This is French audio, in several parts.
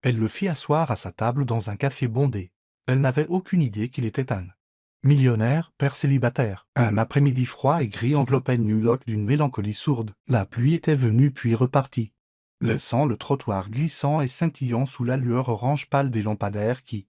Elle le fit asseoir à sa table dans un café bondé. Elle n'avait aucune idée qu'il était un millionnaire, père célibataire. Un après-midi froid et gris enveloppait New York d'une mélancolie sourde. La pluie était venue puis repartie, laissant le trottoir glissant et scintillant sous la lueur orange pâle des lampadaires qui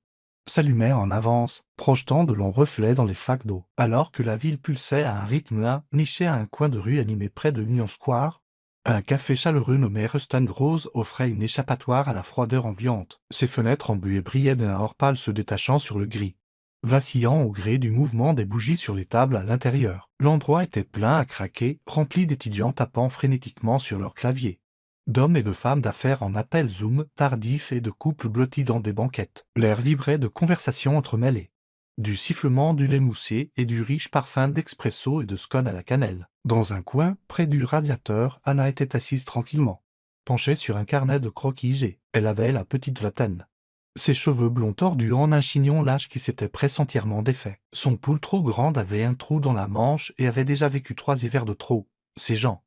s'allumaient en avance, projetant de longs reflets dans les flaques d'eau. Alors que la ville pulsait à un rythme là, niché à un coin de rue animé près de Union Square, un café chaleureux nommé Ruston Rose offrait une échappatoire à la froideur ambiante. Ses fenêtres embuées brillaient d'un or pâle se détachant sur le gris, vacillant au gré du mouvement des bougies sur les tables à l'intérieur. L'endroit était plein à craquer, rempli d'étudiants tapant frénétiquement sur leurs claviers, d'hommes et de femmes d'affaires en appel Zoom tardifs et de couples blottis dans des banquettes. L'air vibrait de conversations entremêlées, du sifflement du lait moussé et du riche parfum d'expresso et de scone à la cannelle. Dans un coin, près du radiateur, Anna était assise tranquillement, penchée sur un carnet de croquis et elle avait la petite vingtaine. Ses cheveux blonds tordus en un chignon lâche qui s'était presque entièrement défait. Son poule trop grande avait un trou dans la manche et avait déjà vécu 3 hivers de trop. Ses jambes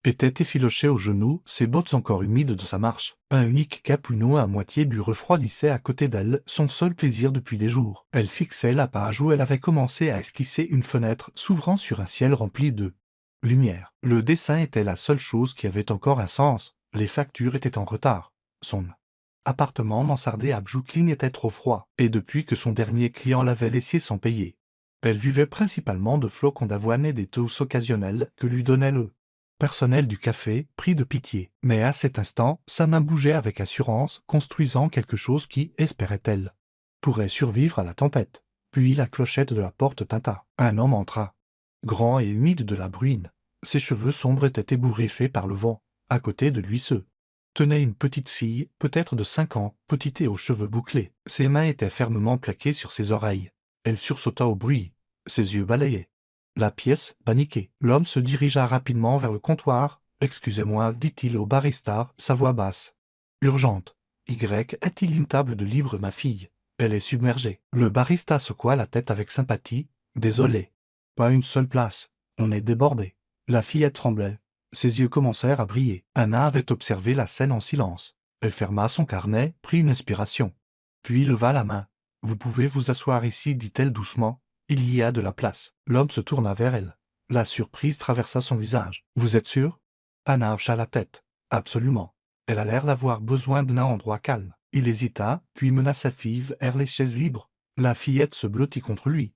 étaient effilochées aux genoux, ses bottes encore humides de sa marche. Un unique capuchon à moitié bu refroidissait à côté d'elle, son seul plaisir depuis des jours. Elle fixait la page où elle avait commencé à esquisser une fenêtre s'ouvrant sur un ciel rempli de lumière. Le dessin était la seule chose qui avait encore un sens. Les factures étaient en retard. Son appartement mansardé à Brooklyn était trop froid, et depuis que son dernier client l'avait laissé sans payer, elle vivait principalement de flocons d'avoine et des toasts occasionnels que lui donnait le personnel du café, pris de pitié. Mais à cet instant, sa main bougeait avec assurance, construisant quelque chose qui, espérait-elle, pourrait survivre à la tempête. Puis la clochette de la porte tinta. Un homme entra, grand et humide de la bruine. Ses cheveux sombres étaient ébouriffés par le vent. À côté de lui tenait une petite fille, peut-être de 5 ans, petite et aux cheveux bouclés. Ses mains étaient fermement plaquées sur ses oreilles. Elle sursauta au bruit. Ses yeux balayaient la pièce, paniqué. L'homme se dirigea rapidement vers le comptoir. « Excusez-moi, dit-il au barista, sa voix basse, urgente. Y a-t-il une table de libre, ma fille? Elle est submergée. » Le barista secoua la tête avec sympathie. « Désolé. Pas une seule place. On est débordé. » La fillette tremblait. Ses yeux commencèrent à briller. Anna avait observé la scène en silence. Elle ferma son carnet, prit une inspiration, puis leva la main. « Vous pouvez vous asseoir ici, dit-elle doucement. Il y a de la place. » L'homme se tourna vers elle. La surprise traversa son visage. « Vous êtes sûr ?» Anna hocha la tête. « Absolument. » Elle a l'air d'avoir besoin d'un endroit calme. Il hésita, puis mena sa fille vers les chaises libres. La fillette se blottit contre lui,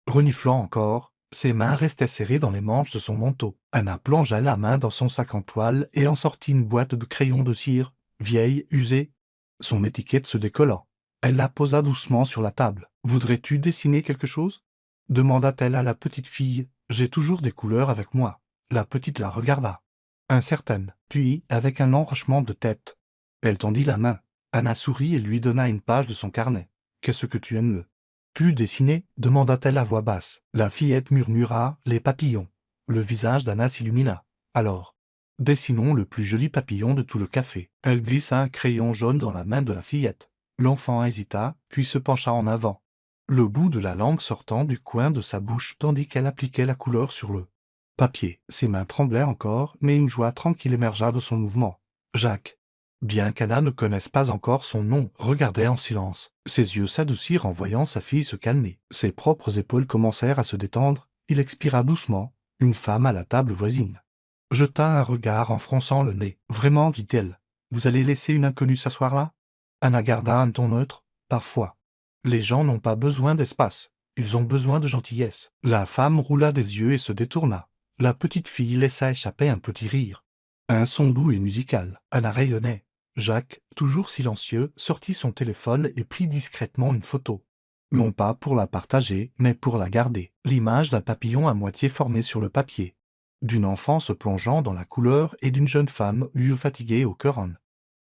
reniflant encore. Ses mains restaient serrées dans les manches de son manteau. Anna plongea la main dans son sac en toile et en sortit une boîte de crayons de cire, vieille, usée, son étiquette se décollant. Elle la posa doucement sur la table. « Voudrais-tu dessiner quelque chose ?» demanda-t-elle à la petite fille. « J'ai toujours des couleurs avec moi. » La petite la regarda, incertaine. Puis, avec un enhochement de tête, elle tendit la main. Anna sourit et lui donna une page de son carnet. « Qu'est-ce que tu aimes le plus dessiner ?» demanda-t-elle à voix basse. La fillette murmura « les papillons ». Le visage d'Anna s'illumina. « Alors, dessinons le plus joli papillon de tout le café. » Elle glissa un crayon jaune dans la main de la fillette. L'enfant hésita, puis se pencha en avant, le bout de la langue sortant du coin de sa bouche tandis qu'elle appliquait la couleur sur le papier. Ses mains tremblaient encore, mais une joie tranquille émergea de son mouvement. Jacques, bien qu'Anna ne connaisse pas encore son nom, regardait en silence. Ses yeux s'adoucirent en voyant sa fille se calmer. Ses propres épaules commencèrent à se détendre. Il expira doucement. Une femme à la table voisine jeta un regard en fronçant le nez. « Vraiment, dit-elle, vous allez laisser une inconnue s'asseoir là ?» Anna garda un ton neutre. « Parfois, les gens n'ont pas besoin d'espace. Ils ont besoin de gentillesse. » La femme roula des yeux et se détourna. La petite fille laissa échapper un petit rire. Un son doux et musical. Anna rayonnait. Jacques, toujours silencieux, sortit son téléphone et prit discrètement une photo. Non pas pour la partager, mais pour la garder. L'image d'un papillon à moitié formé sur le papier, d'une enfant se plongeant dans la couleur et d'une jeune femme fatiguée au cœur en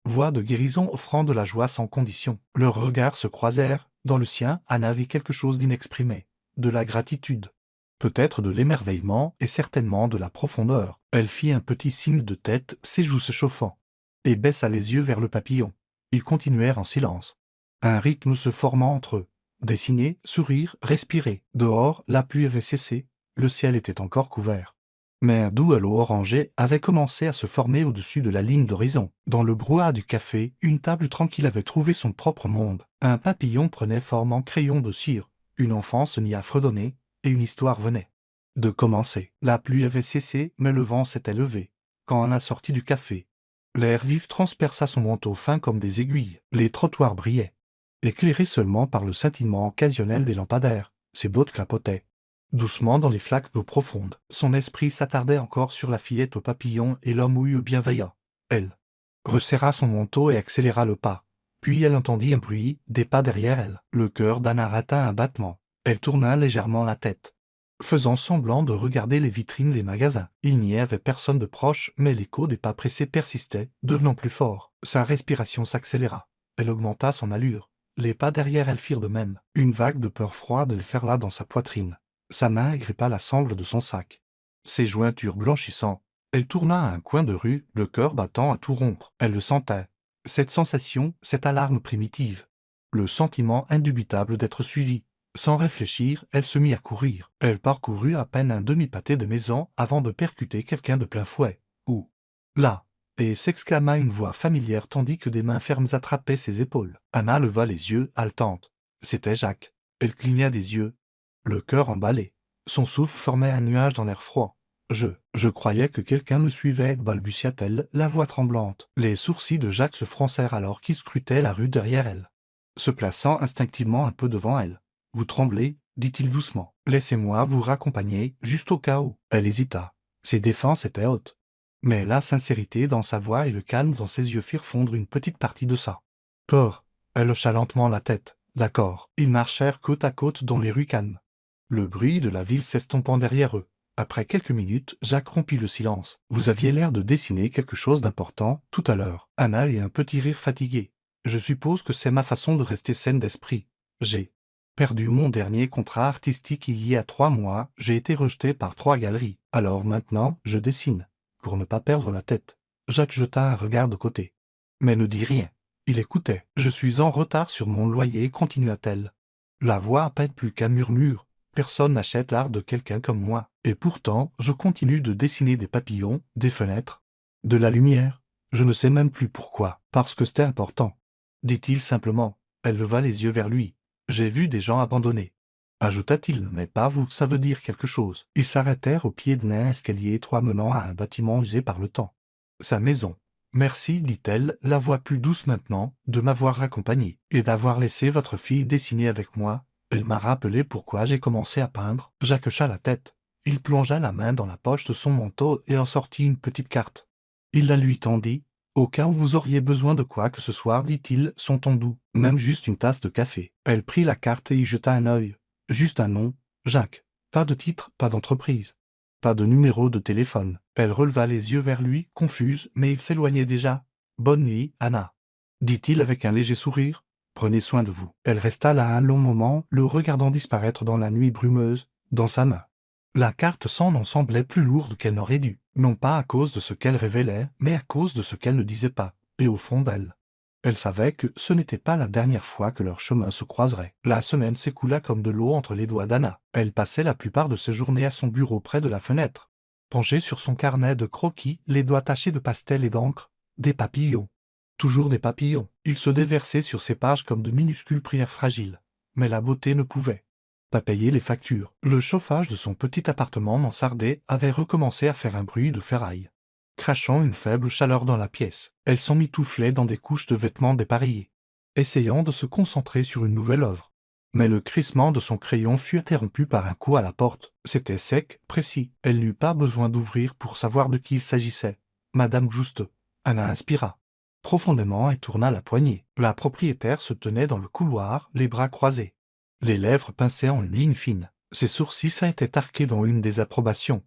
voix de guérison offrant de la joie sans condition. Leurs regards se croisèrent. Dans le sien, Anna vit quelque chose d'inexprimé, de la gratitude, peut-être de l'émerveillement et certainement de la profondeur. Elle fit un petit signe de tête, ses joues se chauffant, et baissa les yeux vers le papillon. Ils continuèrent en silence, un rythme se formant entre eux. Dessiner, sourire, respirer. Dehors, la pluie avait cessé, le ciel était encore couvert Mais un doux halo orangé avait commencé à se former au-dessus de la ligne d'horizon. Dans le brouhaha du café, une table tranquille avait trouvé son propre monde. Un papillon prenait forme en crayon de cire, une enfant se mit à fredonner, et une histoire venait de commencer. La pluie avait cessé, mais le vent s'était levé. Quand Anna sortit du café, l'air vif transperça son manteau fin comme des aiguilles. Les trottoirs brillaient, éclairés seulement par le scintillement occasionnel des lampadaires. Ses bottes clapotaient doucement dans les flaques d'eau profonde. Son esprit s'attardait encore sur la fillette au papillon et l'homme houilleux bienveillant. Elle resserra son manteau et accéléra le pas. Puis elle entendit un bruit, des pas derrière elle. Le cœur d'Anna rata un battement. Elle tourna légèrement la tête, faisant semblant de regarder les vitrines des magasins. Il n'y avait personne de proche, mais l'écho des pas pressés persistait, devenant plus fort. Sa respiration s'accéléra. Elle augmenta son allure. Les pas derrière elle firent de même. Une vague de peur froide déferla dans sa poitrine. Sa main agrippa la sangle de son sac. Ses jointures blanchissant, elle tourna à un coin de rue, le cœur battant à tout rompre. Elle le sentait. Cette sensation, cette alarme primitive. Le sentiment indubitable d'être suivie. Sans réfléchir, elle se mit à courir. Elle parcourut à peine un demi-pâté de maison avant de percuter quelqu'un de plein fouet. Où? Là! Et s'exclama une voix familière tandis que des mains fermes attrapaient ses épaules. Anna leva les yeux, haletante. C'était Jacques. Elle cligna des yeux, le cœur emballé. Son souffle formait un nuage dans l'air froid. Je croyais que quelqu'un me suivait, balbutia-t-elle, la voix tremblante. Les sourcils de Jacques se froncèrent alors qu'il scrutait la rue derrière elle, se plaçant instinctivement un peu devant elle. Vous tremblez, dit-il doucement. Laissez-moi vous raccompagner, juste au cas où. Elle hésita. Ses défenses étaient hautes. Mais la sincérité dans sa voix et le calme dans ses yeux firent fondre une petite partie de ça. Peur. Elle hocha lentement la tête. D'accord. Ils marchèrent côte à côte dans les rues calmes, le bruit de la ville s'estompant derrière eux. Après quelques minutes, Jacques rompit le silence. Vous aviez l'air de dessiner quelque chose d'important, tout à l'heure. Anna eut un petit rire fatigué. Je suppose que c'est ma façon de rester saine d'esprit. J'ai perdu mon dernier contrat artistique il y a 3 mois, j'ai été rejeté par 3 galeries. Alors maintenant, je dessine, pour ne pas perdre la tête. Jacques jeta un regard de côté. Mais ne dit rien. Il écoutait. Je suis en retard sur mon loyer, continua-t-elle. La voix à peine plus qu'un murmure. Personne n'achète l'art de quelqu'un comme moi. Et pourtant, je continue de dessiner des papillons, des fenêtres, de la lumière. Je ne sais même plus pourquoi. Parce que c'était important, dit-il simplement. Elle leva les yeux vers lui. J'ai vu des gens abandonnés, ajouta-t-il, mais pas vous, ça veut dire quelque chose. Ils s'arrêtèrent au pied d'un escalier étroit menant à un bâtiment usé par le temps. Sa maison. Merci, dit-elle, la voix plus douce maintenant, de m'avoir accompagné, et d'avoir laissé votre fille dessiner avec moi. Elle m'a rappelé pourquoi j'ai commencé à peindre. Jacques hocha la tête. Il plongea la main dans la poche de son manteau et en sortit une petite carte. Il la lui tendit. Au cas où vous auriez besoin de quoi que ce soit, dit-il, son ton doux, même juste une tasse de café. Elle prit la carte et y jeta un œil. Juste un nom, Jacques. Pas de titre, pas d'entreprise. Pas de numéro de téléphone. Elle releva les yeux vers lui, confuse, mais il s'éloignait déjà. Bonne nuit, Anna, dit-il avec un léger sourire. Prenez soin de vous. Elle resta là un long moment, le regardant disparaître dans la nuit brumeuse, dans sa main. La carte sans nom semblait plus lourde qu'elle n'aurait dû, non pas à cause de ce qu'elle révélait, mais à cause de ce qu'elle ne disait pas, et au fond d'elle. Elle savait que ce n'était pas la dernière fois que leurs chemins se croiseraient. La semaine s'écoula comme de l'eau entre les doigts d'Anna. Elle passait la plupart de ses journées à son bureau près de la fenêtre, penchée sur son carnet de croquis, les doigts tachés de pastel et d'encre, des papillons. Toujours des papillons. Ils se déversaient sur ses pages comme de minuscules prières fragiles. Mais la beauté ne pouvait pas payer les factures. Le chauffage de son petit appartement mansardé avait recommencé à faire un bruit de ferraille, crachant une faible chaleur dans la pièce. Elle s'emmitouflait dans des couches de vêtements dépareillés, essayant de se concentrer sur une nouvelle œuvre. Mais le crissement de son crayon fut interrompu par un coup à la porte. C'était sec, précis. Elle n'eut pas besoin d'ouvrir pour savoir de qui il s'agissait. Madame Juste. Anna inspira profondément et tourna la poignée. La propriétaire se tenait dans le couloir, les bras croisés, les lèvres pincées en une ligne fine. Ses sourcils fins étaient arqués dans une désapprobation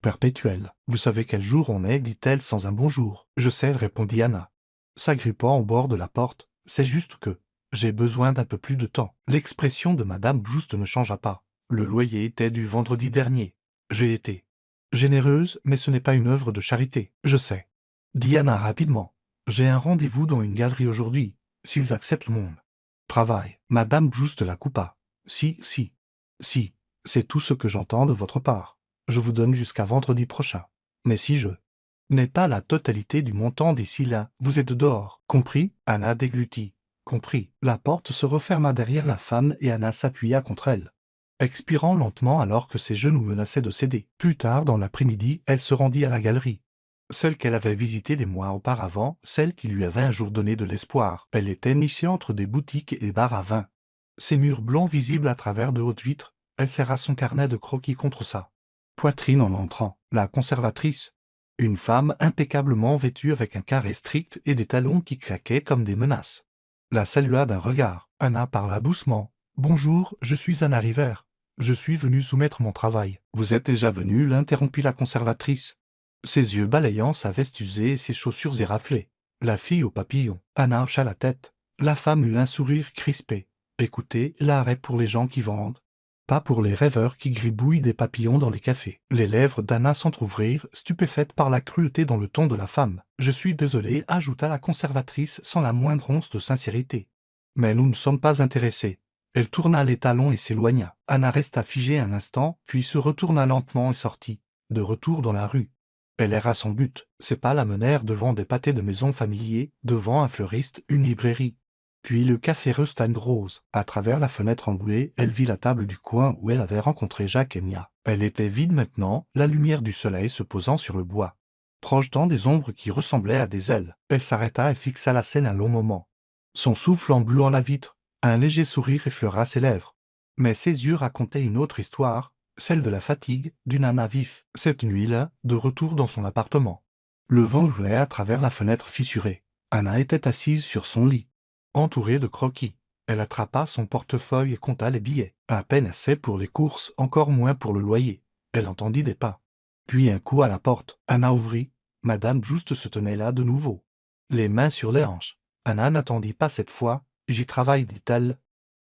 perpétuelle. Vous savez quel jour on est, dit-elle sans un bonjour. Je sais, répondit Anna, s'agrippant au bord de la porte. C'est juste que j'ai besoin d'un peu plus de temps. L'expression de Madame Juste ne changea pas. Le loyer était du vendredi dernier. J'ai été généreuse, mais ce n'est pas une œuvre de charité. Je sais, dit Anna rapidement. J'ai un rendez-vous dans une galerie aujourd'hui, s'ils acceptent mon travail. Madame Juste la coupa. Si, c'est tout ce que j'entends de votre part. Je vous donne jusqu'à vendredi prochain. Mais si je n'ai pas la totalité du montant d'ici là, vous êtes dehors. Compris? Anna déglutit. Compris. La porte se referma derrière la femme et Anna s'appuya contre elle, expirant lentement alors que ses genoux menaçaient de céder. Plus tard dans l'après-midi, elle se rendit à la galerie. Celle qu'elle avait visitée des mois auparavant, celle qui lui avait un jour donné de l'espoir. Elle était nichée entre des boutiques et bars à vin. Ses murs blancs visibles à travers de hautes vitres, elle serra son carnet de croquis contre sa poitrine en entrant. La conservatrice, une femme impeccablement vêtue avec un carré strict et des talons qui claquaient comme des menaces, la salua d'un regard. Anna parla doucement. « Bonjour, je suis Anna River. Je suis venue soumettre mon travail. »« Vous êtes déjà venue » l'interrompit la conservatrice, ses yeux balayant sa veste usée et ses chaussures éraflées. La fille au papillon. Anna hocha la tête. La femme eut un sourire crispé. « Écoutez, l'art est pour les gens qui vendent, pas pour les rêveurs qui gribouillent des papillons dans les cafés. » Les lèvres d'Anna s'entr'ouvrirent, stupéfaites par la cruauté dans le ton de la femme. « Je suis désolée, » ajouta la conservatrice sans la moindre once de sincérité. « Mais nous ne sommes pas intéressés. » Elle tourna les talons et s'éloigna. Anna resta figée un instant, puis se retourna lentement et sortit, de retour dans la rue. Elle erra son but. Ses pas la menèrent devant des pâtés de maisons familiers, devant un fleuriste, une librairie. Puis le café Röstein Rose. À travers la fenêtre embuée, elle vit la table du coin où elle avait rencontré Jacques et Mia. Elle était vide maintenant, la lumière du soleil se posant sur le bois, projetant des ombres qui ressemblaient à des ailes. Elle s'arrêta et fixa la scène un long moment. Son souffle engluant la vitre, un léger sourire effleura ses lèvres. Mais ses yeux racontaient une autre histoire, celle de la fatigue, d'une âme à vif. Cette nuit-là, de retour dans son appartement, le vent roulait à travers la fenêtre fissurée. Anna était assise sur son lit, entourée de croquis. Elle attrapa son portefeuille et compta les billets. À peine assez pour les courses, encore moins pour le loyer. Elle entendit des pas. Puis un coup à la porte. Anna ouvrit. Madame Juste se tenait là de nouveau, les mains sur les hanches. Anna n'attendit pas cette fois. « J'y travaille, dit-elle,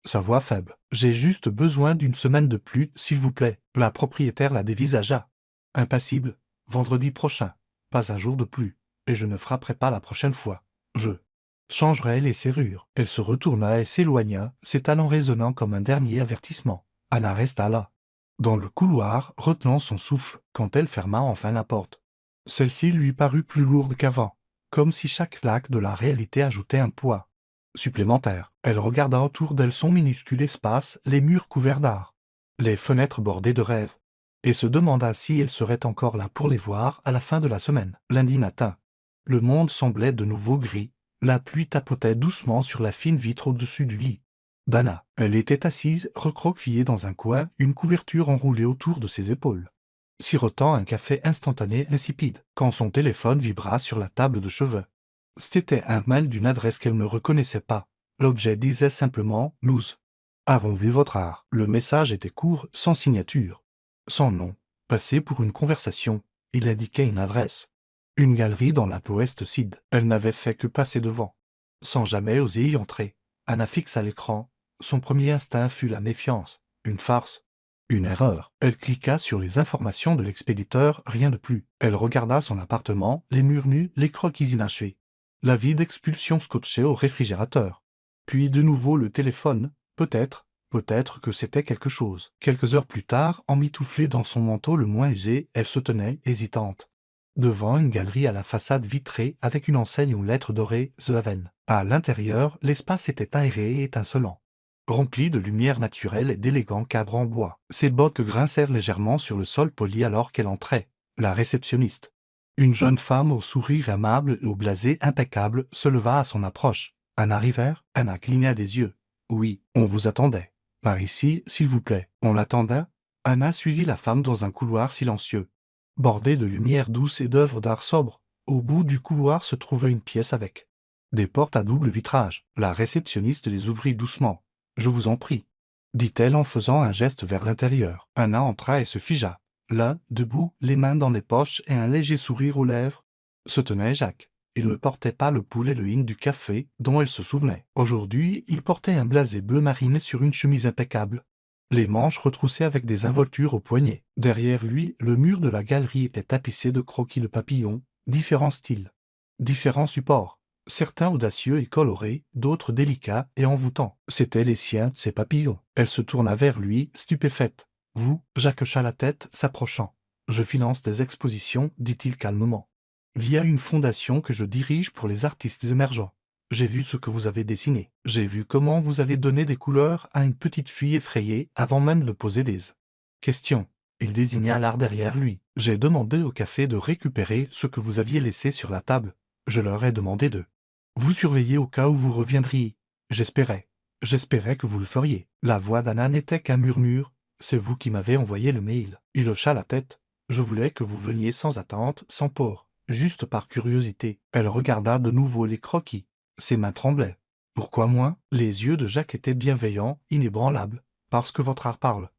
sa voix faible. J'ai juste besoin d'une semaine de plus, s'il vous plaît. » La propriétaire la dévisagea. Impassible. « Vendredi prochain. Pas un jour de plus. Et je ne frapperai pas la prochaine fois. Je changerai les serrures. » Elle se retourna et s'éloigna, ses talons résonnant comme un dernier avertissement. Anna resta là, dans le couloir, retenant son souffle, quand elle ferma enfin la porte. Celle-ci lui parut plus lourde qu'avant, comme si chaque claque de la réalité ajoutait un poids supplémentaire. Elle regarda autour d'elle son minuscule espace, les murs couverts d'art, les fenêtres bordées de rêves, et se demanda si elle serait encore là pour les voir à la fin de la semaine. Lundi matin, le monde semblait de nouveau gris, la pluie tapotait doucement sur la fine vitre au-dessus du lit d'Anna. Elle était assise, recroquevillée dans un coin, une couverture enroulée autour de ses épaules, sirotant un café instantané insipide, quand son téléphone vibra sur la table de chevet. C'était un mail d'une adresse qu'elle ne reconnaissait pas. L'objet disait simplement « Nous avons vu votre art ». Le message était court, sans signature, sans nom. Passé pour une conversation, il indiquait une adresse. Une galerie dans la West Side. Elle n'avait fait que passer devant, sans jamais oser y entrer. Anna fixa l'écran. Son premier instinct fut la méfiance. Une farce. Une erreur. Elle cliqua sur les informations de l'expéditeur, rien de plus. Elle regarda son appartement, les murs nus, les croquis inachevés, la vie d'expulsion scotchée au réfrigérateur. Puis de nouveau le téléphone. Peut-être que c'était quelque chose. Quelques heures plus tard, emmitouflée dans son manteau le moins usé, elle se tenait, hésitante, devant une galerie à la façade vitrée avec une enseigne aux lettres dorées « The Haven ». À l'intérieur, l'espace était aéré et étincelant, rempli de lumière naturelle et d'élégants cadres en bois. Ses bottes grincèrent légèrement sur le sol poli alors qu'elle entrait. La réceptionniste, une jeune femme au sourire aimable et au blasé impeccable, se leva à son approche. « Anna River ?» Anna cligna des yeux. « Oui, on vous attendait. Par ici, s'il vous plaît. » On l'attendait. Anna suivit la femme dans un couloir silencieux, bordé de lumière douce et d'œuvres d'art sobre. Au bout du couloir se trouvait une pièce avec des portes à double vitrage. La réceptionniste les ouvrit doucement. « Je vous en prie, » dit-elle en faisant un geste vers l'intérieur. Anna entra et se figea. Là, debout, les mains dans les poches et un léger sourire aux lèvres, se tenait Jacques. Il ne portait pas le pull et le hint du café dont elle se souvenait. Aujourd'hui, il portait un blasé bleu marine sur une chemise impeccable, les manches retroussées avec des involtures aux poignets. Derrière lui, le mur de la galerie était tapissé de croquis de papillons, différents styles, différents supports, certains audacieux et colorés, d'autres délicats et envoûtants. C'étaient les siens, ces papillons. Elle se tourna vers lui, stupéfaite. « Vous ?» Jacques hocha la tête, s'approchant. Je finance des expositions, dit-il calmement. Via une fondation que je dirige pour les artistes émergents. J'ai vu ce que vous avez dessiné. J'ai vu comment vous avez donné des couleurs à une petite fille effrayée avant même de poser des questions. Il désigna l'art derrière lui. J'ai demandé au café de récupérer ce que vous aviez laissé sur la table. Je leur ai demandé de vous surveiller au cas où vous reviendriez. J'espérais que vous le feriez. La voix d'Anna n'était qu'un murmure. C'est vous qui m'avez envoyé le mail. Il hocha la tête. Je voulais que vous veniez sans attente, sans peur, juste par curiosité. Elle regarda de nouveau les croquis. Ses mains tremblaient. Pourquoi moi? Les yeux de Jacques étaient bienveillants, inébranlables. Parce que votre art parle,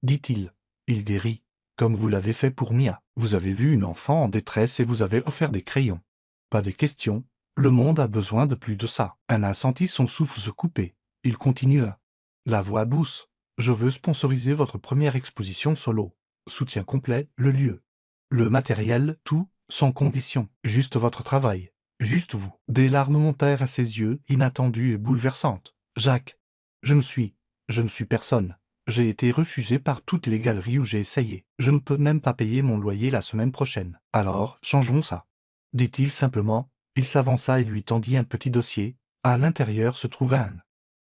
dit-il. Il guérit, comme vous l'avez fait pour Mia. Vous avez vu une enfant en détresse et vous avez offert des crayons. Pas des questions. Le monde a besoin de plus de ça. Anna sentit son souffle se couper. Il continua. La voix douce. Je veux sponsoriser votre première exposition solo. Soutien complet, le lieu. Le matériel, tout, sans condition. Juste votre travail. Juste vous. Des larmes montèrent à ses yeux, inattendues et bouleversantes. Jacques. Je ne suis personne. J'ai été refusé par toutes les galeries où j'ai essayé. Je ne peux même pas payer mon loyer la semaine prochaine. Alors, changeons ça. Dit-il simplement. Il s'avança et lui tendit un petit dossier. À l'intérieur se trouvait un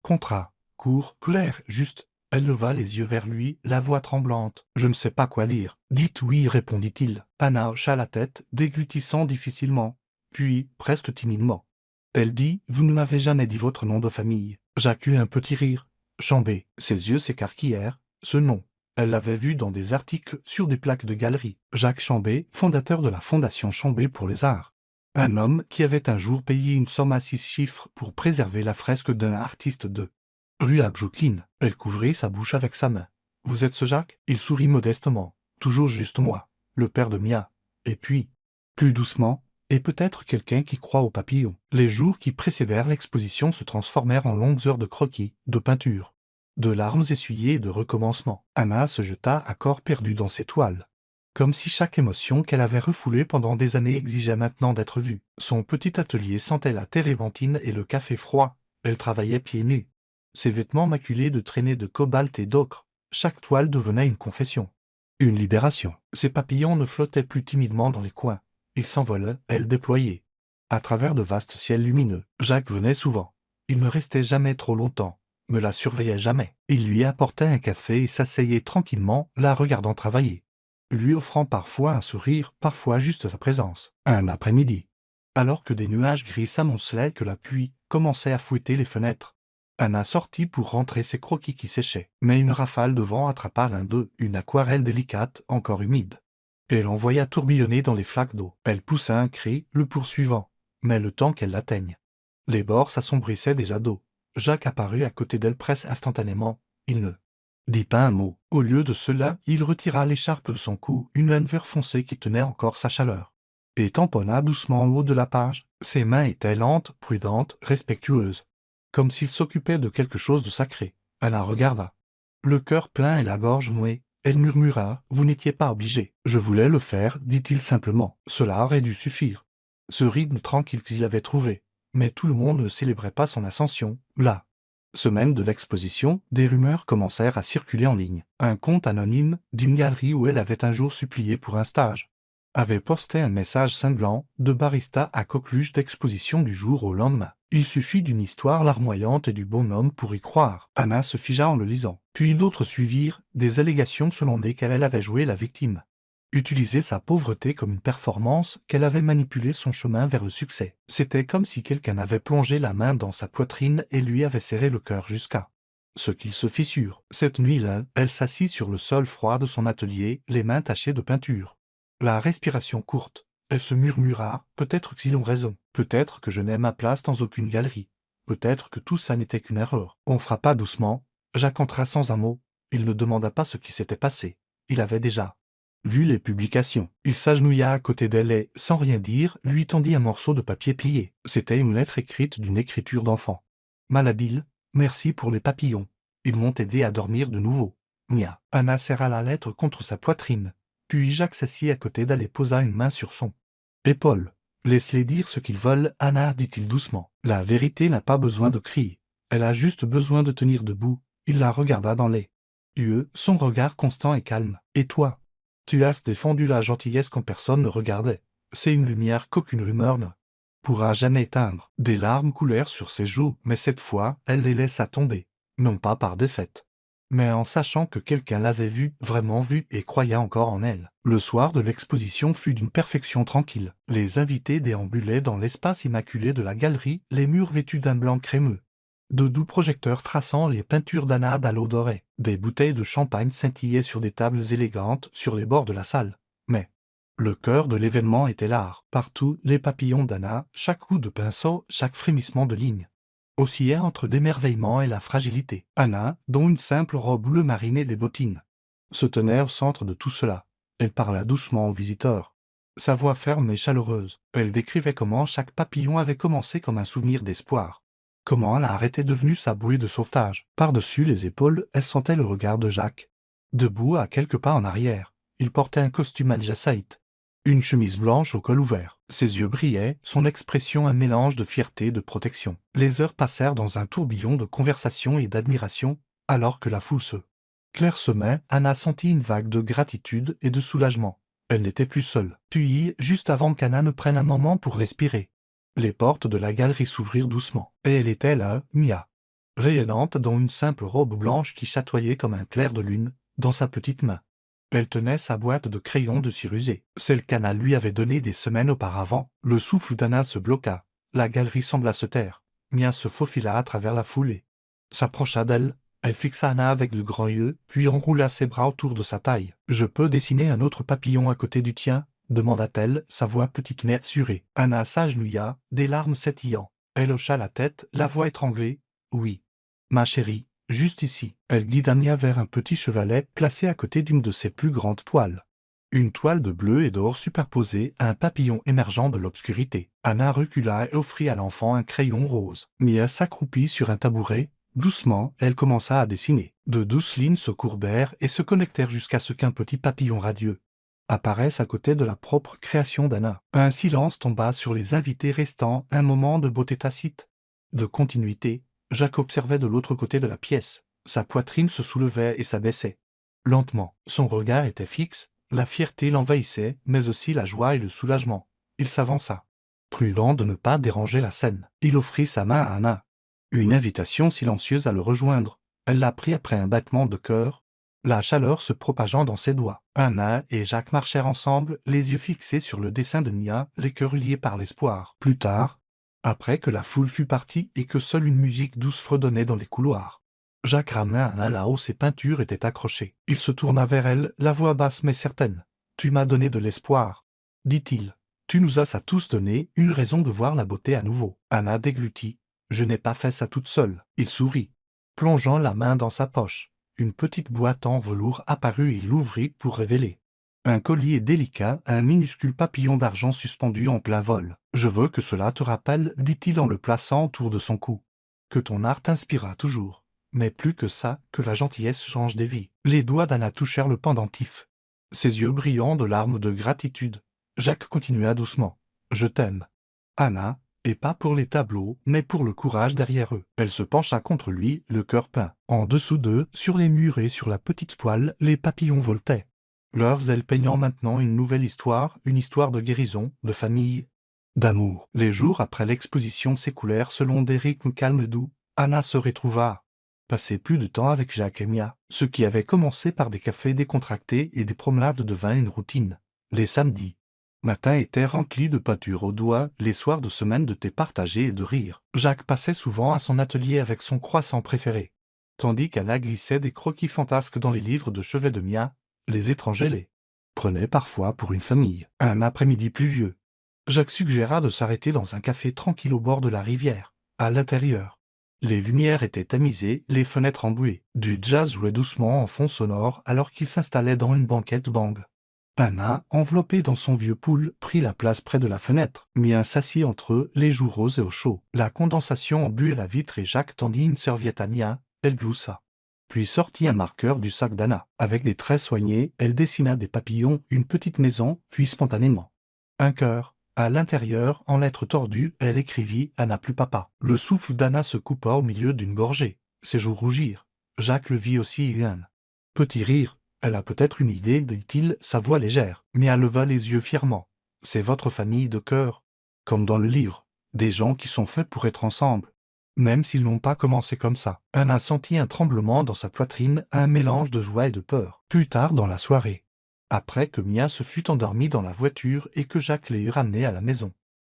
contrat. Court, clair, juste. Elle leva les yeux vers lui, la voix tremblante. Je ne sais pas quoi lire. Dites oui, répondit-il. Anna hocha la tête, déglutissant difficilement. Puis, presque timidement. Elle dit, vous ne m'avez jamais dit votre nom de famille. Jacques eut un petit rire. Chambé. Ses yeux s'écarquillèrent. Ce nom. Elle l'avait vu dans des articles sur des plaques de galerie. Jacques Chambé, fondateur de la Fondation Chambé pour les Arts. Un homme qui avait un jour payé une somme à 6 chiffres pour préserver la fresque d'un artiste de rue à Brooklyn. Elle couvrit sa bouche avec sa main. Vous êtes ce Jacques? Il sourit modestement. Toujours juste moi, le père de Mia. Et puis, plus doucement, et peut-être quelqu'un qui croit aux papillons. Les jours qui précédèrent l'exposition se transformèrent en longues heures de croquis, de peinture, de larmes essuyées et de recommencement. Anna se jeta à corps perdu dans ses toiles. Comme si chaque émotion qu'elle avait refoulée pendant des années exigeait maintenant d'être vue. Son petit atelier sentait la térébenthine et le café froid. Elle travaillait pieds nus. Ses vêtements maculés de traînées de cobalt et d'ocre. Chaque toile devenait une confession. Une libération. Ses papillons ne flottaient plus timidement dans les coins. Ils s'envolaient, elle déployait. À travers de vastes ciels lumineux. Jacques venait souvent. Il ne restait jamais trop longtemps. Me la surveillait jamais. Il lui apportait un café et s'asseyait tranquillement, la regardant travailler. Lui offrant parfois un sourire, parfois juste sa présence. Un après-midi. Alors que des nuages gris s'amoncelaient, que la pluie commençait à fouetter les fenêtres. Anna sortit pour rentrer ses croquis qui séchaient. Mais une rafale de vent attrapa l'un d'eux, une aquarelle délicate, encore humide. Et l'envoya tourbillonner dans les flaques d'eau. Elle poussa un cri, le poursuivant. Mais le temps qu'elle l'atteigne. Les bords s'assombrissaient déjà d'eau. Jacques apparut à côté d'elle presque instantanément. Il ne dit pas un mot. Au lieu de cela, il retira l'écharpe de son cou, une laine vert foncé qui tenait encore sa chaleur. Et tamponna doucement en haut de la page. Ses mains étaient lentes, prudentes, respectueuses. Comme s'il s'occupait de quelque chose de sacré. Elle la regarda. Le cœur plein et la gorge nouée. Elle murmura, vous n'étiez pas obligé. Je voulais le faire, dit-il simplement. Cela aurait dû suffire. Ce rythme tranquille qu'il avait trouvé. Mais tout le monde ne célébrait pas son ascension, là. Semaine de l'exposition, des rumeurs commencèrent à circuler en ligne. Un compte anonyme, d'une galerie où elle avait un jour supplié pour un stage, avait posté un message cinglant, de barista à coqueluche d'exposition du jour au lendemain. Il suffit d'une histoire larmoyante et du bonhomme pour y croire. Anna se figea en le lisant. Puis d'autres suivirent, des allégations selon lesquelles elle avait joué la victime. Utilisé sa pauvreté comme une performance, qu'elle avait manipulé son chemin vers le succès. C'était comme si quelqu'un avait plongé la main dans sa poitrine et lui avait serré le cœur jusqu'à ce qu'il se fissure. Cette nuit-là, elle s'assit sur le sol froid de son atelier, les mains tachées de peinture. La respiration courte. Elle se murmura, peut-être qu'ils ont raison, peut-être que je n'ai ma place dans aucune galerie, peut-être que tout ça n'était qu'une erreur. On frappa doucement, Jacques entra sans un mot, il ne demanda pas ce qui s'était passé, il avait déjà vu les publications. Il s'agenouilla à côté d'elle et, sans rien dire, lui tendit un morceau de papier plié. C'était une lettre écrite d'une écriture d'enfant. Malhabile, merci pour les papillons. Ils m'ont aidé à dormir de nouveau. Mia. Anna serra la lettre contre sa poitrine. Puis Jacques s'assit à côté d'elle et posa une main sur son épaule. Laisse-les dire ce qu'ils veulent, Anna, dit-il doucement. La vérité n'a pas besoin de cris. Elle a juste besoin de tenir debout. Il la regarda dans les yeux, son regard constant et calme. Et toi? Tu as défendu la gentillesse quand personne ne regardait. C'est une lumière qu'aucune rumeur ne pourra jamais éteindre. Des larmes coulèrent sur ses joues, mais cette fois, elle les laissa tomber. Non pas par défaite, mais en sachant que quelqu'un l'avait vue, vraiment vue, et croyait encore en elle. Le soir de l'exposition fut d'une perfection tranquille. Les invités déambulaient dans l'espace immaculé de la galerie, les murs vêtus d'un blanc crémeux. De doux projecteurs traçant les peintures d'Anna à l'eau dorée. Des bouteilles de champagne scintillaient sur des tables élégantes sur les bords de la salle. Mais le cœur de l'événement était l'art. Partout, les papillons d'Anna, chaque coup de pinceau, chaque frémissement de ligne, oscillaient entre l'émerveillement et la fragilité. Anna, dont une simple robe bleu marine et des bottines, se tenait au centre de tout cela. Elle parla doucement aux visiteurs. Sa voix ferme et chaleureuse, elle décrivait comment chaque papillon avait commencé comme un souvenir d'espoir. Comment la arrêtait devenue sa bouée de sauvetage. Par-dessus les épaules, elle sentait le regard de Jacques. Debout à quelques pas en arrière, il portait un costume aljaçaïte, une chemise blanche au col ouvert. Ses yeux brillaient, son expression un mélange de fierté et de protection. Les heures passèrent dans un tourbillon de conversation et d'admiration, alors que la foule se clairsemait. Anna sentit une vague de gratitude et de soulagement. Elle n'était plus seule. Puis, juste avant qu'Anna ne prenne un moment pour respirer, les portes de la galerie s'ouvrirent doucement, et elle était là, Mia, rayonnante dans une simple robe blanche qui chatoyait comme un clair de lune, dans sa petite main. Elle tenait sa boîte de crayons de cire usée, celle qu'Anna lui avait donnée des semaines auparavant. Le souffle d'Anna se bloqua, la galerie sembla se taire. Mia se faufila à travers la foule et s'approcha d'elle. Elle fixa Anna avec de grands yeux, puis enroula ses bras autour de sa taille. « Je peux dessiner un autre papillon à côté du tien ?» demanda-t-elle, sa voix petite mais assurée. Anna s'agenouilla, des larmes s'étillant. Elle hocha la tête, la voix étranglée. « Oui, ma chérie, juste ici. » Elle guida Mia vers un petit chevalet placé à côté d'une de ses plus grandes toiles. Une toile de bleu et d'or superposée à un papillon émergeant de l'obscurité. Anna recula et offrit à l'enfant un crayon rose. Mia s'accroupit sur un tabouret. Doucement, elle commença à dessiner. De douces lignes se courbèrent et se connectèrent jusqu'à ce qu'un petit papillon radieux apparaisse à côté de la propre création d'Anna. Un silence tomba sur les invités restants, un moment de beauté tacite, de continuité. Jacques observait de l'autre côté de la pièce. Sa poitrine se soulevait et s'abaissait lentement. Son regard était fixe, la fierté l'envahissait, mais aussi la joie et le soulagement. Il s'avança, prudent de ne pas déranger la scène. Il offrit sa main à Anna. Une invitation silencieuse à le rejoindre. Elle la prit après un battement de cœur, la chaleur se propageant dans ses doigts. Anna et Jacques marchèrent ensemble, les yeux fixés sur le dessin de Mia, les cœurs liés par l'espoir. Plus tard, après que la foule fut partie et que seule une musique douce fredonnait dans les couloirs, Jacques ramena Anna là où ses peintures étaient accrochées. Il se tourna vers elle, la voix basse mais certaine. « Tu m'as donné de l'espoir, » dit-il. « Tu nous as à tous donné une raison de voir la beauté à nouveau. » Anna déglutit. « Je n'ai pas fait ça toute seule. » Il sourit, plongeant la main dans sa poche. Une petite boîte en velours apparut et il l'ouvrit pour révéler un collier délicat, un minuscule papillon d'argent suspendu en plein vol. « Je veux que cela te rappelle, » dit-il en le plaçant autour de son cou, « que ton art t'inspira toujours. Mais plus que ça, que la gentillesse change des vies. » Les doigts d'Anna touchèrent le pendentif, ses yeux brillants de larmes de gratitude. Jacques continua doucement. « Je t'aime, Anna. » Et pas pour les tableaux, mais pour le courage derrière eux. Elle se pencha contre lui, le cœur peint. En dessous d'eux, sur les murs et sur la petite toile, les papillons voletaient, leurs ailes peignant maintenant une nouvelle histoire, une histoire de guérison, de famille, d'amour. Les jours après l'exposition s'écoulèrent selon des rythmes calmes et doux. Anna se retrouva passer plus de temps avec Jacques et Mia, ce qui avait commencé par des cafés décontractés et des promenades devinrent une routine. Les samedis matin étaient remplis de peinture au doigt, les soirs de semaine de thé partagé et de rire. Jacques passait souvent à son atelier avec son croissant préféré, tandis qu'Anna glissait des croquis fantasques dans les livres de chevet de Mia. Les étrangers les prenaient parfois pour une famille. Un après-midi pluvieux, Jacques suggéra de s'arrêter dans un café tranquille au bord de la rivière. À l'intérieur, les lumières étaient tamisées, les fenêtres embuées. Du jazz jouait doucement en fond sonore alors qu'il s'installait dans une banquette bang. Anna, enveloppée dans son vieux pull, prit la place près de la fenêtre. Mia s'assit entre eux, les joues roses et au chaud. La condensation embuait la vitre et Jacques tendit une serviette à Mia. Elle gloussa, puis sortit un marqueur du sac d'Anna. Avec des traits soignés, elle dessina des papillons, une petite maison, puis spontanément un cœur. À l'intérieur, en lettres tordues, elle écrivit « Anna plus papa ». Le souffle d'Anna se coupa au milieu d'une gorgée. Ses joues rougirent. Jacques le vit aussi et un petit rire Elle a peut-être une idée, dit-il, sa voix légère. Mia leva les yeux fièrement. C'est votre famille de cœur. Comme dans le livre. Des gens qui sont faits pour être ensemble. Même s'ils n'ont pas commencé comme ça. Anna sentit un tremblement dans sa poitrine, un mélange de joie et de peur. Plus tard dans la soirée. Après que Mia se fut endormie dans la voiture et que Jacques l'ait ramenée à la maison.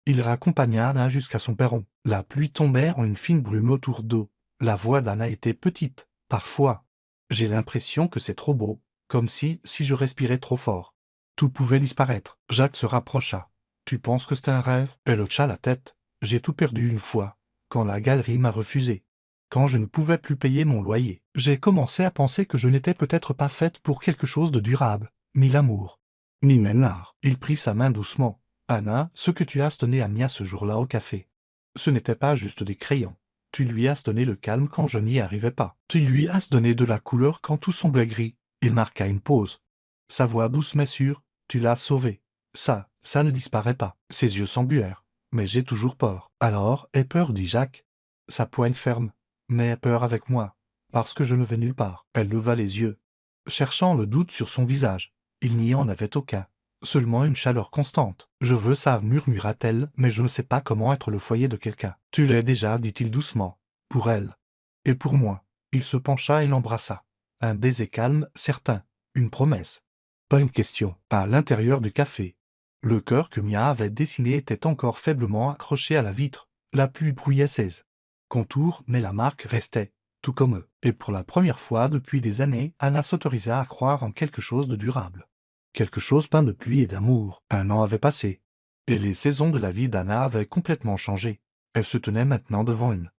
Il raccompagna Anna jusqu'à son perron. La pluie tombait en une fine brume autour d'eux. La voix d'Anna était petite. Parfois. J'ai l'impression que c'est trop beau. Comme si je respirais trop fort. Tout pouvait disparaître. Jacques se rapprocha. Tu penses que c'est un rêve? Elle hocha la tête. J'ai tout perdu une fois. Quand la galerie m'a refusé. Quand je ne pouvais plus payer mon loyer. J'ai commencé à penser que je n'étais peut-être pas faite pour quelque chose de durable. Ni l'amour. Ni même l'art. Il prit sa main doucement. Anna, ce que tu as donné à Mia ce jour-là au café. Ce n'était pas juste des crayons. Tu lui as donné le calme quand je n'y arrivais pas. Tu lui as donné de la couleur quand tout semblait gris. Il marqua une pause. Sa voix douce mais sûre, tu l'as sauvé. Ça ne disparaît pas. Ses yeux s'embuèrent. Mais j'ai toujours peur. Alors, aie peur, dit Jacques. Sa poigne ferme. Mais aie peur avec moi. Parce que je ne vais nulle part. Elle leva les yeux. Cherchant le doute sur son visage. Il n'y en avait aucun. Seulement une chaleur constante. Je veux ça, murmura-t-elle, mais je ne sais pas comment être le foyer de quelqu'un. Tu l'es déjà, dit-il doucement. Pour elle. Et pour moi. Il se pencha et l'embrassa. Un baiser calme, certain. Une promesse. Pas une question. À l'intérieur du café. Le cœur que Mia avait dessiné était encore faiblement accroché à la vitre. La pluie brouillait ses contours, mais la marque restait, tout comme eux. Et pour la première fois depuis des années, Anna s'autorisa à croire en quelque chose de durable. Quelque chose peint de pluie et d'amour. Un an avait passé. Et les saisons de la vie d'Anna avaient complètement changé. Elle se tenait maintenant devant une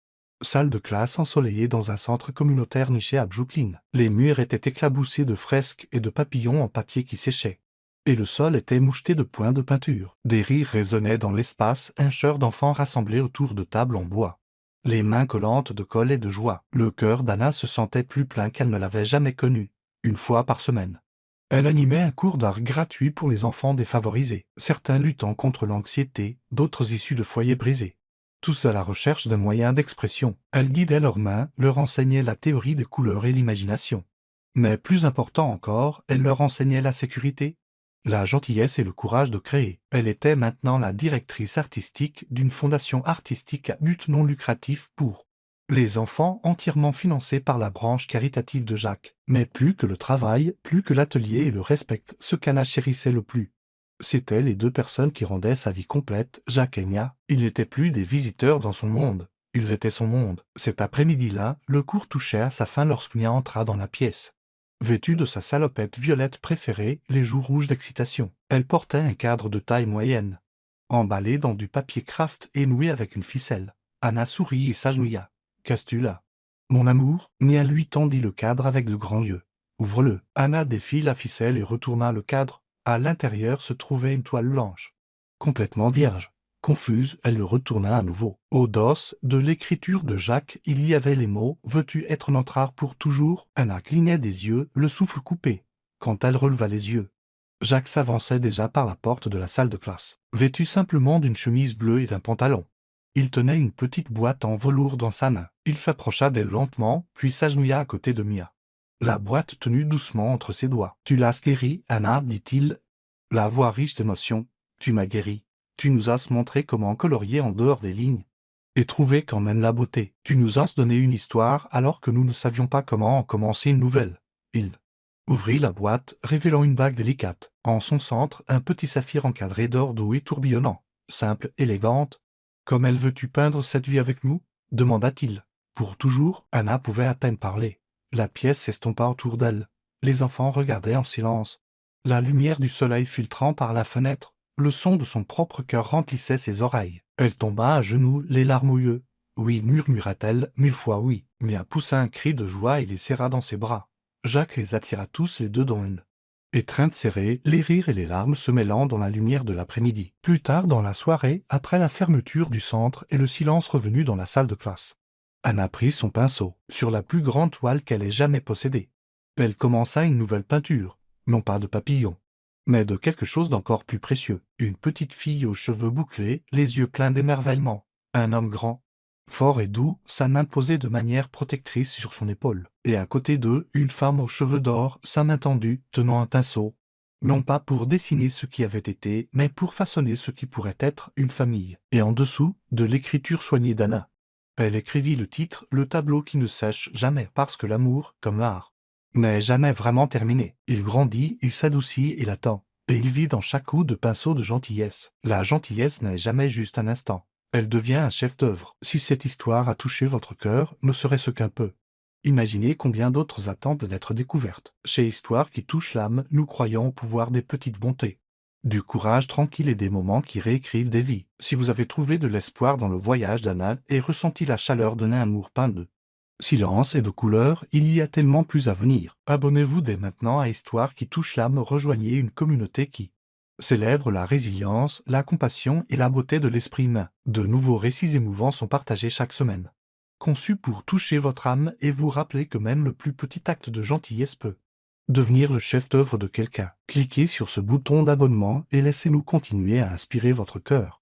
salle de classe ensoleillée dans un centre communautaire niché à Brooklyn. Les murs étaient éclaboussés de fresques et de papillons en papier qui séchaient. Et le sol était moucheté de points de peinture. Des rires résonnaient dans l'espace, un chœur d'enfants rassemblés autour de tables en bois. Les mains collantes de colle et de joie. Le cœur d'Anna se sentait plus plein qu'elle ne l'avait jamais connu. Une fois par semaine. Elle animait un cours d'art gratuit pour les enfants défavorisés, certains luttant contre l'anxiété, d'autres issus de foyers brisés. Tous à la recherche d'un moyen d'expression. Elle guidait leurs mains, leur enseignait la théorie des couleurs et l'imagination. Mais plus important encore, elle leur enseignait la sécurité, la gentillesse et le courage de créer. Elle était maintenant la directrice artistique d'une fondation artistique à but non lucratif pour les enfants, entièrement financés par la branche caritative de Jacques. Mais plus que le travail, plus que l'atelier et le respect, ce qu'Anna chérissait le plus. C'étaient les deux personnes qui rendaient sa vie complète, Jacques et Mia. Ils n'étaient plus des visiteurs dans son monde. Ils étaient son monde. Cet après-midi-là, le cours touchait à sa fin lorsque Mia entra dans la pièce. Vêtue de sa salopette violette préférée, les joues rouges d'excitation. Elle portait un cadre de taille moyenne. Emballé dans du papier craft et noué avec une ficelle. Anna sourit et s'agenouilla. Qu'as-tu là? Mon amour, Mia lui tendit le cadre avec de grands yeux. Ouvre-le. Anna défit la ficelle et retourna le cadre. À l'intérieur se trouvait une toile blanche. Complètement vierge. Confuse, elle le retourna à nouveau. Au dos de l'écriture de Jacques, il y avait les mots « Veux-tu être notre art pour toujours ?» Anna clignait des yeux, le souffle coupé. Quand elle releva les yeux, Jacques s'avançait déjà par la porte de la salle de classe, vêtu simplement d'une chemise bleue et d'un pantalon. Il tenait une petite boîte en velours dans sa main. Il s'approcha d'elle lentement, puis s'agenouilla à côté de Mia. La boîte tenue doucement entre ses doigts. « Tu l'as guéri, Anna, dit-il. La voix riche d'émotion. Tu m'as guéri. Tu nous as montré comment colorier en dehors des lignes. Et trouver quand même la beauté. Tu nous as donné une histoire alors que nous ne savions pas comment en commencer une nouvelle. » Il ouvrit la boîte, révélant une bague délicate. En son centre, un petit saphir encadré d'or doux et tourbillonnant. Simple, élégante. « Comme elle veux-tu peindre cette vie avec nous ?» demanda-t-il. Pour toujours, Anna pouvait à peine parler. La pièce s'estompa autour d'elle. Les enfants regardaient en silence. La lumière du soleil filtrant par la fenêtre, le son de son propre cœur remplissait ses oreilles. Elle tomba à genoux, les larmes aux yeux. « Oui, murmura-t-elle, 1000 fois oui. » Mia poussa un cri de joie et les serra dans ses bras. Jacques les attira tous les deux dans une étreinte serrée, les rires et les larmes se mêlant dans la lumière de l'après-midi. Plus tard dans la soirée, après la fermeture du centre et le silence revenu dans la salle de classe, Anna prit son pinceau, sur la plus grande toile qu'elle ait jamais possédée. Elle commença une nouvelle peinture, non pas de papillon, mais de quelque chose d'encore plus précieux. Une petite fille aux cheveux bouclés, les yeux pleins d'émerveillement. Un homme grand, Fort et doux, sa main posée de manière protectrice sur son épaule. Et à côté d'eux, une femme aux cheveux d'or, sa main tendue, tenant un pinceau. Non pas pour dessiner ce qui avait été, mais pour façonner ce qui pourrait être une famille. Et en dessous, de l'écriture soignée d'Anna. Elle écrivit le titre, le tableau qui ne sèche jamais, parce que l'amour, comme l'art, n'est jamais vraiment terminé. Il grandit, il s'adoucit, il attend. Et il vit dans chaque coup de pinceau de gentillesse. La gentillesse n'est jamais juste un instant. Elle devient un chef-d'œuvre. Si cette histoire a touché votre cœur, ne serait-ce qu'un peu. Imaginez combien d'autres attendent d'être découvertes. Chez Histoire qui touche l'âme, nous croyons au pouvoir des petites bontés. Du courage tranquille et des moments qui réécrivent des vies. Si vous avez trouvé de l'espoir dans le voyage d'Anna et ressenti la chaleur d'un amour peint de silence et de couleurs, il y a tellement plus à venir. Abonnez-vous dès maintenant à Histoire qui touche l'âme, rejoignez une communauté qui célèbre la résilience, la compassion et la beauté de l'esprit humain. De nouveaux récits émouvants sont partagés chaque semaine. Conçus pour toucher votre âme et vous rappeler que même le plus petit acte de gentillesse peut devenir le chef-d'œuvre de quelqu'un. Cliquez sur ce bouton d'abonnement et laissez-nous continuer à inspirer votre cœur.